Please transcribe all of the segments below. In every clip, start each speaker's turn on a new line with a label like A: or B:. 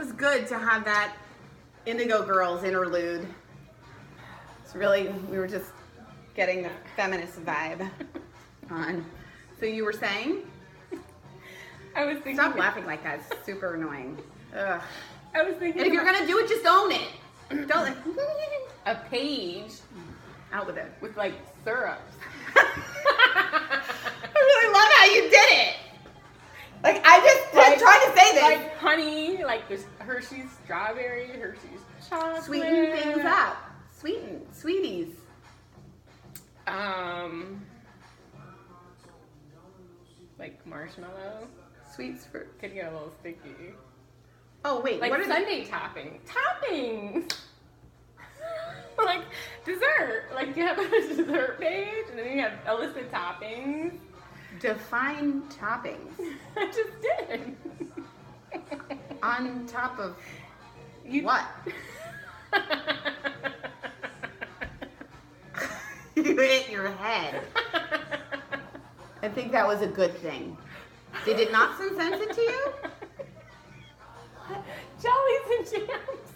A: was good to have that Indigo Girls interlude. It's really, we were just getting the feminist vibe on. So you were saying?
B: I was thinking.
A: Stop laughing like that. It's super annoying. Ugh.
B: I was thinking.
A: And if you're gonna do it, just own it. Don't like
B: a page
A: out with it
B: with like syrups.
A: I really love how you did it. Like I just trying to say this.
B: Like honey, like there's Hershey's strawberry, Hershey's chocolate.
A: Sweeten things up. Sweeties.
B: Like marshmallow.
A: Sweets fruit.
B: Could get a little sticky.
A: Oh wait,
B: like
A: what are
B: Sunday toppings? Like dessert. Like you have a dessert page, and then you have a list of toppings.
A: Define toppings.
B: I just did.
A: On top of what? You hit your head. I think that was a good thing. Did it not send sense into you?
B: Jellies and jams.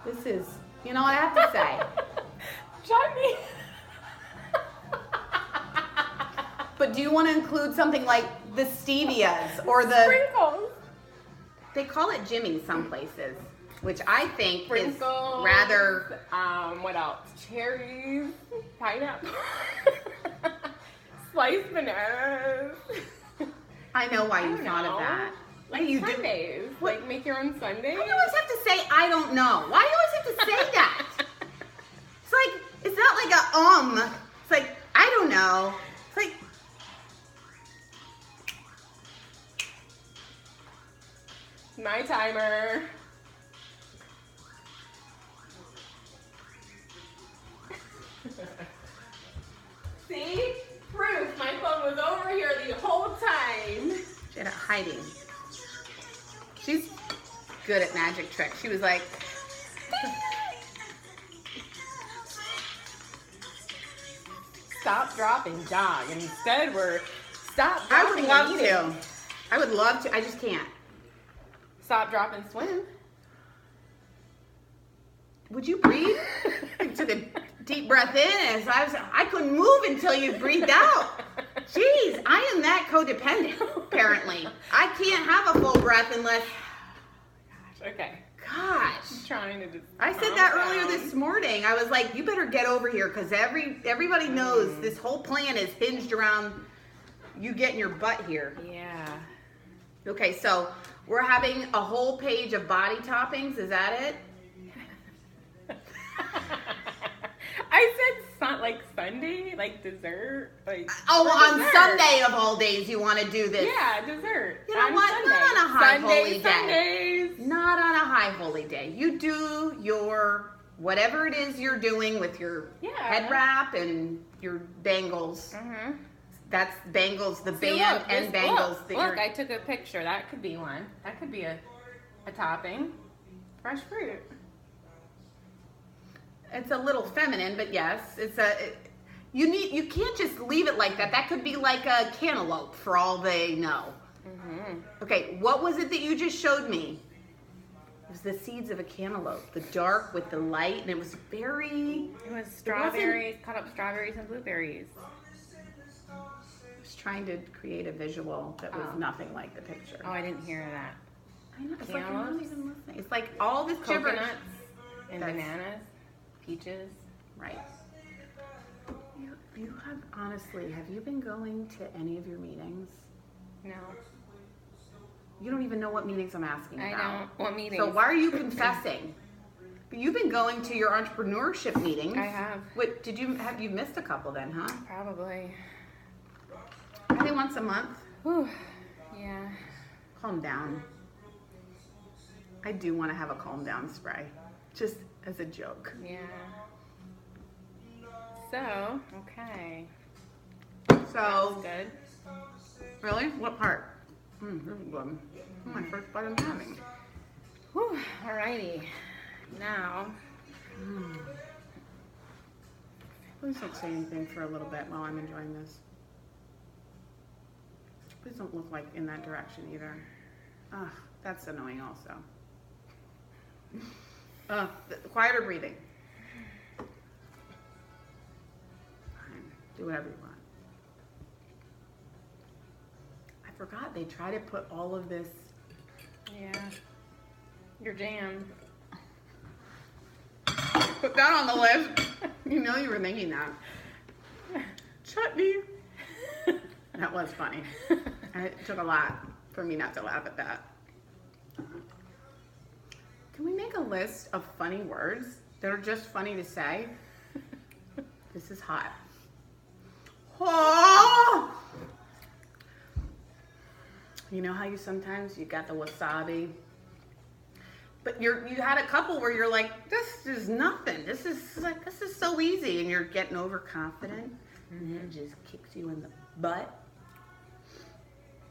A: This is, you know what I have to say.
B: Chutney.
A: But do you want to include something like the stevias or the
B: sprinkles?
A: They call it Jimmy some places, which I think
B: sprinkles,
A: is rather.
B: What else? Cherries, pineapple, sliced bananas.
A: I know why you thought of that.
B: Like
A: you
B: sundaes. Like make your own sundaes.
A: Why do you always have to say I don't know? Why do you always have to say that? It's like it's not like a It's like I don't know. It's like
B: my timer. See? Proof. My phone was over here the whole time.
A: She had it hiding. She's good at magic tricks. She was like,
B: stop, drop, and jog. And instead we're stop, drop,
A: I would love to. I would love to. I just can't.
B: Stop, drop, and swim.
A: Would you breathe? I took a deep breath in and I couldn't move until you breathed out. Jeez, I am that codependent, apparently. I can't have a full breath unless...
B: Okay.
A: Gosh.
B: I'm trying to just
A: I said that earlier this morning. I was like, you better get over here because everybody knows this whole plan is hinged around you getting your butt here.
B: Yeah.
A: Okay, so we're having a whole page of body toppings. Is that it?
B: I said like Sunday, like dessert, like
A: on
B: dessert.
A: Sunday of all days you want to do this.
B: Yeah, dessert.
A: You know
B: on
A: what?
B: Sunday.
A: Not on a high holy day.
B: Sundays.
A: Not on a high holy day. You do your whatever it is you're doing with your head wrap and your bangles.
B: Mm-hmm.
A: That's bangles, the
B: See,
A: band
B: look,
A: and bangles.
B: Look, I took a picture. That could be one. That could be a topping. Fresh fruit.
A: It's a little feminine, but yes, you can't just leave it like that. That could be like a cantaloupe for all they know.
B: Mm-hmm.
A: Okay, what was it that you just showed me? It was the seeds of a cantaloupe, the dark with the light, and it was very...
B: It was strawberries, cut up strawberries and blueberries.
A: I was trying to create a visual that was nothing like the picture.
B: Oh, I didn't hear that.
A: I know, it's like you're not even listening. It's like all this
B: Coconuts and bananas, peaches.
A: Right. You have, honestly, have you been going to any of your meetings?
B: No.
A: You don't even know what meetings I'm asking about.
B: I don't. What meetings?
A: So why are you confessing? But you've been going to your entrepreneurship meetings.
B: I have.
A: What have you missed a couple then, huh?
B: Probably.
A: Are they once a month?
B: Whew. Yeah.
A: Calm down. I do want to have a calm down spray. Just as a joke.
B: Yeah. So, okay.
A: So,
B: That's good.
A: Really? What part? This is good. My first bite I'm having.
B: Whew. Alrighty. Now.
A: Please don't say anything for a little bit while I'm enjoying this. Please don't look like in that direction either. Ugh, that's annoying also. Quieter breathing. Fine. Do whatever you want. I forgot they try to put all of this.
B: Yeah. You're jammed.
A: Put that on the list. You know you were thinking that. Chutney. That was funny. It took a lot for me not to laugh at that. Can we make a list of funny words that are just funny to say? This is hot. Oh! You know how you sometimes you got the wasabi, but you had a couple where you're like, this is nothing. This is so easy, and you're getting overconfident, and it just kicks you in the butt.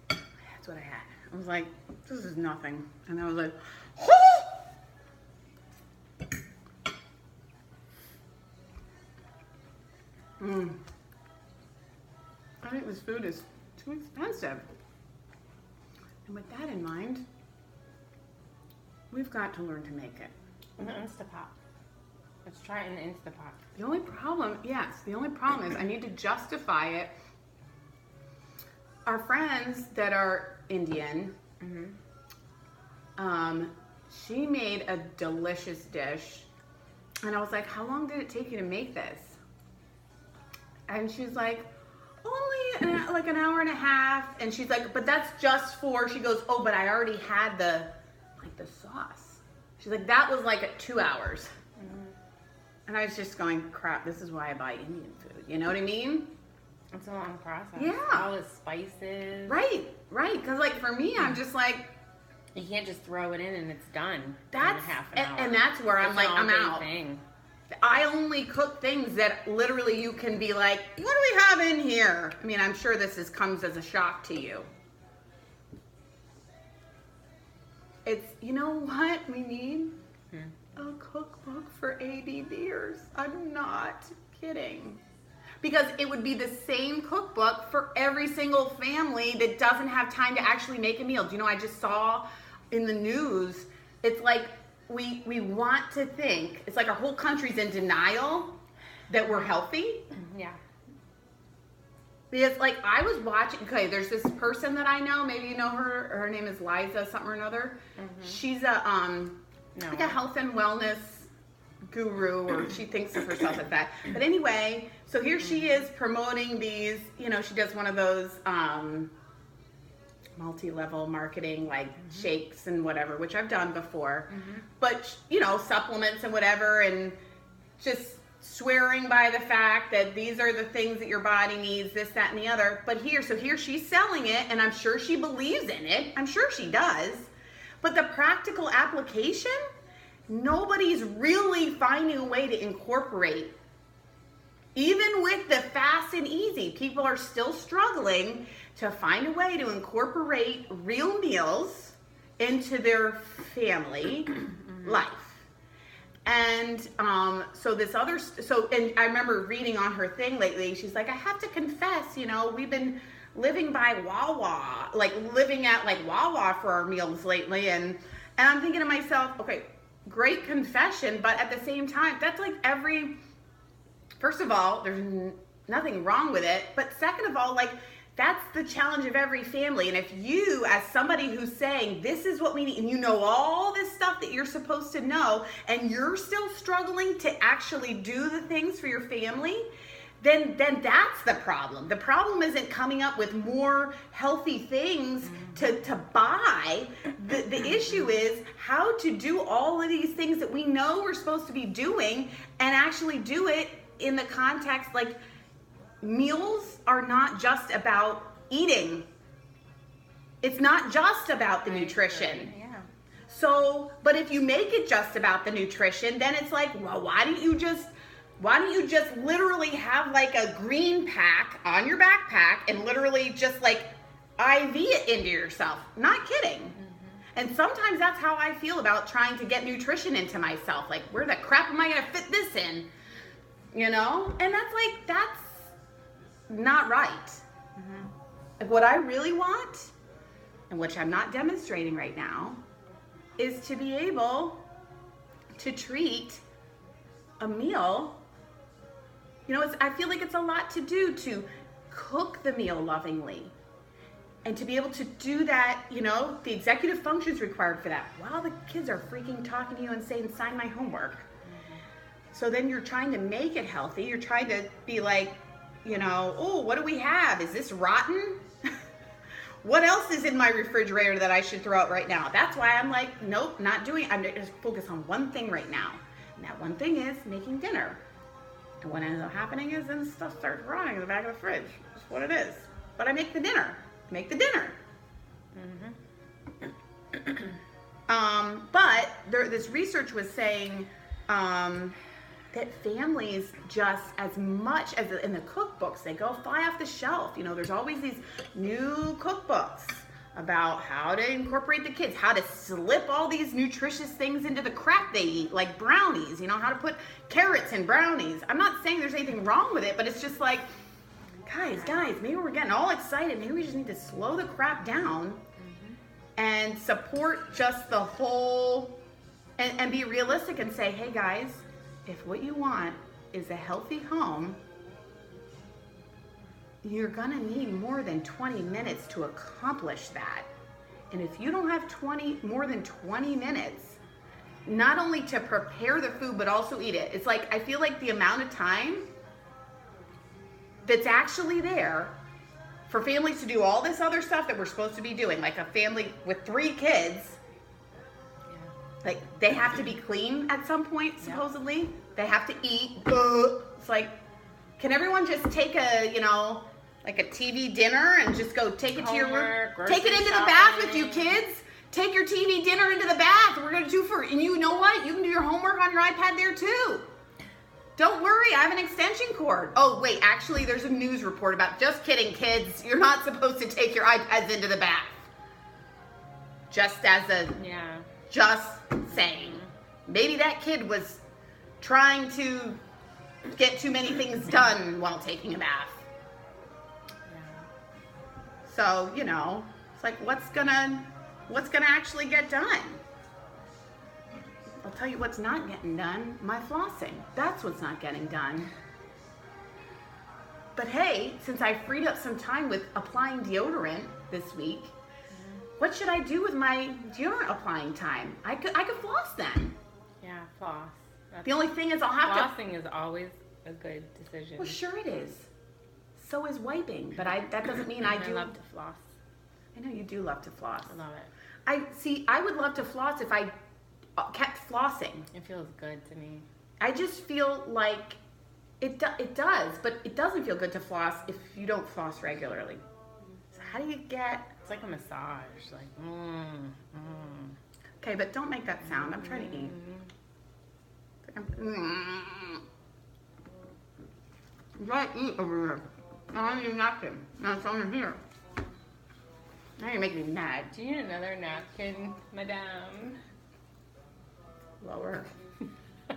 A: That's what I had. I was like, this is nothing, and I was like, oh! I think this food is too expensive. And with that in mind, we've got to learn to make it.
B: In the Instapot. Let's try it in the Instapot.
A: The only problem is I need to justify it. Our friends that are Indian, she made a delicious dish. And I was like, how long did it take you to make this? And she's like, only like an hour and a half. And she's like, but that's just for, she goes, oh, but I already had the sauce. She's like, that was like at 2 hours. And I was just going, crap, this is why I buy Indian food. You know what I mean?
B: It's a long process.
A: Yeah.
B: All the spices.
A: Right. Because like for me, I'm just like,
B: you can't just throw it in and it's done.
A: That's,
B: in half an hour.
A: And that's where I'm like, I'm out.
B: Thing.
A: I only cook things that literally you can be like, what do we have in here? I mean, I'm sure this comes as a shock to you. It's, you know what we need? A cookbook for ADDers. I'm not kidding. Because it would be the same cookbook for every single family that doesn't have time to actually make a meal. Do you know, I just saw in the news, it's like, we want to think, it's like our whole country's in denial that we're healthy.
B: Yeah.
A: Because like I was watching, okay, there's this person that I know, maybe you know her, her name is Liza something or another. She's a like a health and wellness guru, or she thinks of herself as that. But anyway, so here she is promoting these, you know, she does one of those multi-level marketing, like shakes and whatever, which I've done before, but you know, supplements and whatever, and just swearing by the fact that these are the things that your body needs, this, that, and the other. But here she's selling it, and I'm sure she believes in it. I'm sure she does. But the practical application, nobody's really finding a way to incorporate. Even with the fast and easy, people are still struggling to find a way to incorporate real meals into their family life. And and I remember reading on her thing lately, she's like, I have to confess, you know, we've been living by Wawa, like living at like Wawa for our meals lately. And I'm thinking to myself, okay, great confession, but at the same time, that's like first of all, there's nothing wrong with it. But second of all, like, that's the challenge of every family. And if you, as somebody who's saying, this is what we need, and you know all this stuff that you're supposed to know, and you're still struggling to actually do the things for your family, then that's the problem. The problem isn't coming up with more healthy things to buy. The issue is how to do all of these things that we know we're supposed to be doing and actually do it in the context, like, meals are not just about eating. It's not just about the nutrition.
B: Yeah.
A: So, but if you make it just about the nutrition, then it's like, well, why don't you just literally have like a green pack on your backpack and literally just like IV it into yourself? Not kidding. And sometimes that's how I feel about trying to get nutrition into myself. Like, where the crap am I going to fit this in? You know? And that's not right. Like, what I really want and which I'm not demonstrating right now, is to be able to treat a meal. You know, I feel like it's a lot to do to cook the meal lovingly. And to be able to do that, you know, the executive functions required for that while the kids are freaking talking to you and saying, sign my homework. So then you're trying to make it healthy. You're trying to be like, you know, oh, what do we have? Is this rotten? What else is in my refrigerator that I should throw out right now? That's why I'm like, nope, not doing it. I'm just focused on one thing right now. And that one thing is making dinner. And what ends up happening is then stuff starts rotting in the back of the fridge. That's what it is. But I make the dinner. Make the dinner. But this research was saying that families just as much as in the cookbooks, they go fly off the shelf. You know, there's always these new cookbooks about how to incorporate the kids, how to slip all these nutritious things into the crap they eat, like brownies, you know, how to put carrots in brownies. I'm not saying there's anything wrong with it, but it's just like, guys, maybe we're getting all excited. Maybe we just need to slow the crap down and support just the whole, and be realistic and say, hey guys, if what you want is a healthy home, you're gonna need more than 20 minutes to accomplish that. And if you don't have more than 20 minutes, not only to prepare the food, but also eat it. It's like, I feel like the amount of time that's actually there for families to do all this other stuff that we're supposed to be doing, like a family with 3 kids, like they have to be clean at some point, supposedly. They have to eat. It's like, can everyone just take a, you know, like a TV dinner and just go take it to your room? Take it into the bath with you kids. Take your TV dinner into the bath. We're going to do and you know what? You can do your homework on your iPad there too. Don't worry, I have an extension cord. Oh, wait, actually, there's a news report about, just kidding, kids. You're not supposed to take your iPads into the bath. Just as a, just saying. Maybe that kid was trying to get too many things done while taking a bath. So, you know, it's like, what's gonna actually get done? I'll tell you what's not getting done, my flossing. That's what's not getting done. But hey, since I freed up some time with applying deodorant this week, what should I do with my deodorant applying time? I could floss then.
B: Yeah, floss.
A: The only thing is I'll have
B: Flossing is always a good decision.
A: Well, sure it is. So is wiping, but that doesn't mean I do.
B: I love to floss.
A: I know you do love to floss.
B: I love it.
A: I would love to floss if I kept flossing.
B: It feels good to me.
A: I just feel like it does, but it doesn't feel good to floss if you don't floss regularly. So how do you get?
B: It's like a massage, like
A: Okay, but don't make that sound. I'm trying to eat. You gotta eat over here. I don't need a napkin. No, it's over here. Now you're making me mad.
B: Do you need another napkin, madame?
A: Lower. I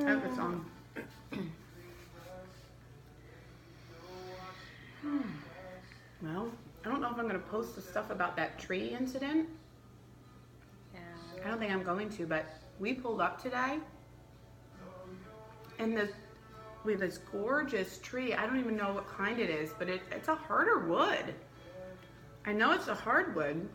A: have the song. Well, I don't know if I'm going to post the stuff about that tree incident.
B: Yeah.
A: I don't think I'm going to, but we pulled up today, and we have this gorgeous tree. I don't even know what kind it is, but it's a harder wood. I know it's a hardwood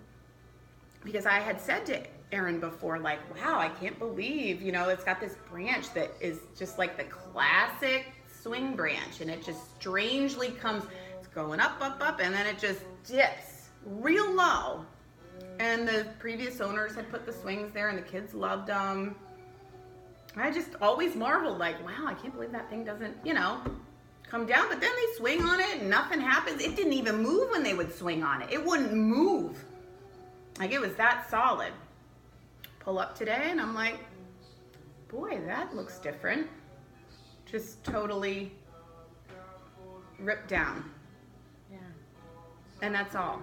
A: because I had said to Erin before, like, wow, I can't believe, you know, it's got this branch that is just like the classic swing branch, and it just strangely comes, it's going up, up, up, and then it just dips real low. And the previous owners had put the swings there, and the kids loved them. I just always marveled, like, wow, I can't believe that thing doesn't, you know, come down. But then they swing on it and nothing happens. It didn't even move when they would swing on it. It wouldn't move. Like, it was that solid. Pull up today and I'm like, boy, that looks different. Just totally ripped down.
B: Yeah.
A: And that's all.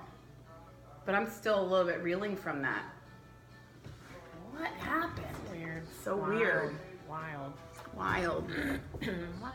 A: But I'm still a little bit reeling from that. What happened?
B: Weird.
A: So
B: Wild.
A: weird.
B: Wild.
A: Wild.
B: Wild.